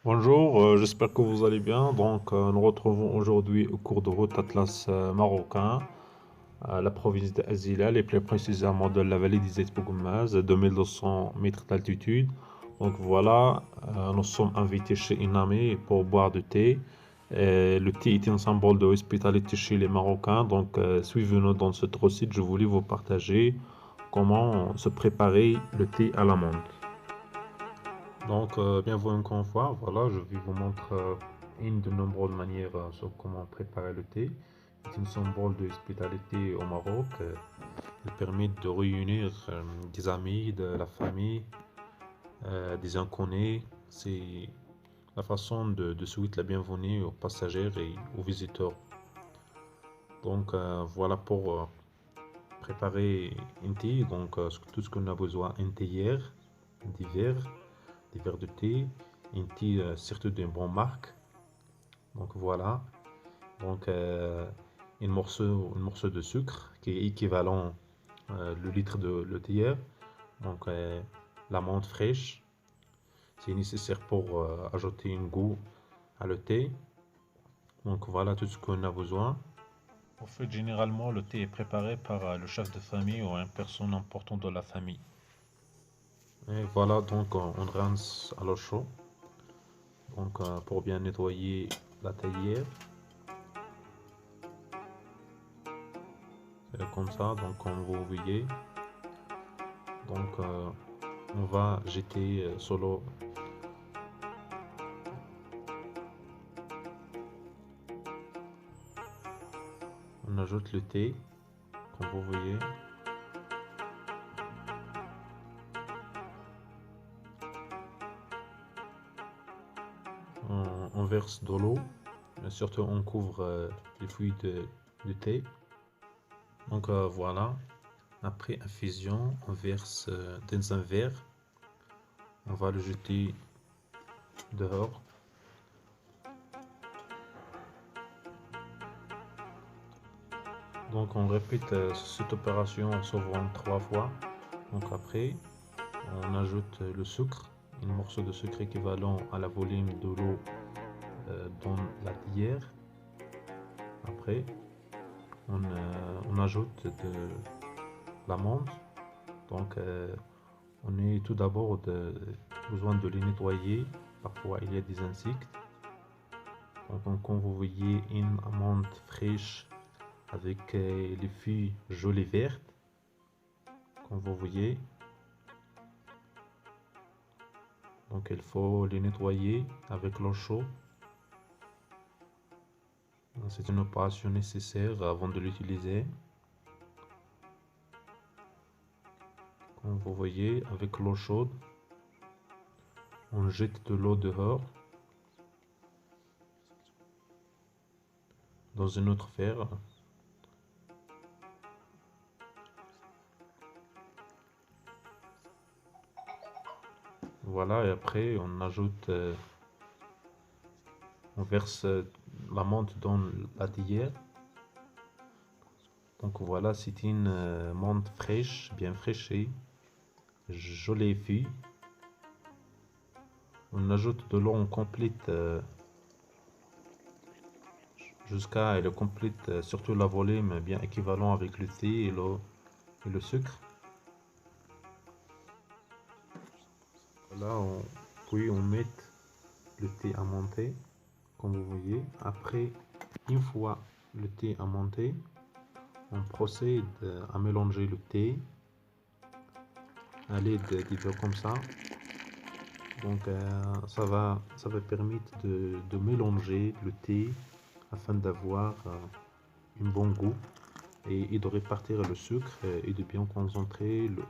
Bonjour, j'espère que vous allez bien. Nous retrouvons aujourd'hui au cours de route Atlas marocain, à la province d'Azilal et plus précisément de la vallée des Bougmaz, 2200 mètres d'altitude. Nous sommes invités chez une amie pour boire du thé. Et le thé est un symbole de hospitalité chez les Marocains. Suivez-nous dans ce site. Je voulais vous partager comment se préparer le thé à la menthe. Bienvenue encore une fois. Voilà, je vais vous montrer une de nombreuses manières sur comment préparer le thé. C'est une symbole de hospitalité au Maroc. Il permet de réunir des amis, de la famille, des inconnus. C'est la façon de souhaiter la bienvenue aux passagers et aux visiteurs. Voilà pour préparer un thé. Tout ce qu'on a besoin, une théière, des verres de thé, une thé surtout d'une bonne marque. Donc voilà, donc un morceau de sucre qui est équivalent le litre de le théière. Donc la menthe fraîche, c'est nécessaire pour ajouter un goût à le thé. Donc voilà tout ce qu'on a besoin. En fait, généralement, le thé est préparé par le chef de famille ou une personne importante de la famille. Et voilà, on rince à l'eau chaude. Pour bien nettoyer la théière. Comme ça, donc comme vous voyez, donc euh, on va jeter sur l'eau. On ajoute le thé, comme vous voyez. On verse de l'eau, surtout on couvre les feuilles de thé. Voilà, après infusion, on verse dans un verre. On va le jeter dehors. Donc on répète cette opération environ 3 fois. Donc après, on ajoute le sucre, un morceau de sucre équivalent à la volume de l'eau dans la théière. Après, on ajoute de la menthe. On est tout d'abord besoin de les nettoyer. Parfois, il y a des insectes. Comme vous voyez, une amande fraîche avec les feuilles jolies vertes. Comme vous voyez. Donc, il faut les nettoyer avec l'eau chaude. C'est une opération nécessaire avant de l'utiliser. Comme vous voyez, avec l'eau chaude, on jette de l'eau dehors dans une autre verre. Voilà, et après on verse la menthe dans la théière. Donc voilà, c'est une menthe fraîche, bien fraîchée, jolie feuille. On ajoute de l'eau complète jusqu'à elle complète, surtout la volume bien équivalent avec le thé et le sucre. Là, puis on met le thé à monter, comme vous voyez. Après, une fois le thé à monter, on procède à mélanger le thé à l'aide des verres comme ça. Ça va permettre de mélanger le thé afin d'avoir un bon goût et de répartir le sucre et de bien concentrer le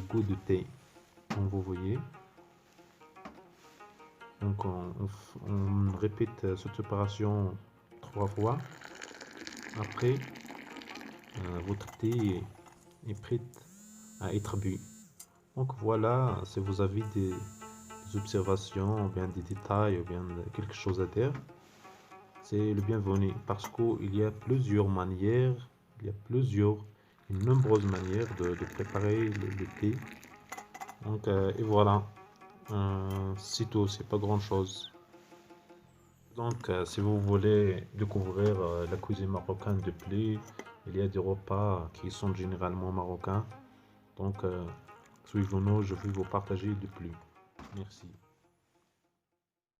goût du thé, comme vous voyez. On répète cette opération 3 fois. Après, votre thé est prêt à être bu. Donc voilà, si vous avez des observations, ou bien des détails, ou bien quelque chose à dire, c'est le bienvenu parce qu'il y a plusieurs manières, il y a de nombreuses manières de préparer le thé. Et voilà, c'est tout, c'est pas grand chose. Donc, si vous voulez découvrir la cuisine marocaine de plus, il y a des repas qui sont généralement marocains. Donc, suivez-nous, je vais vous partager de plus. Merci.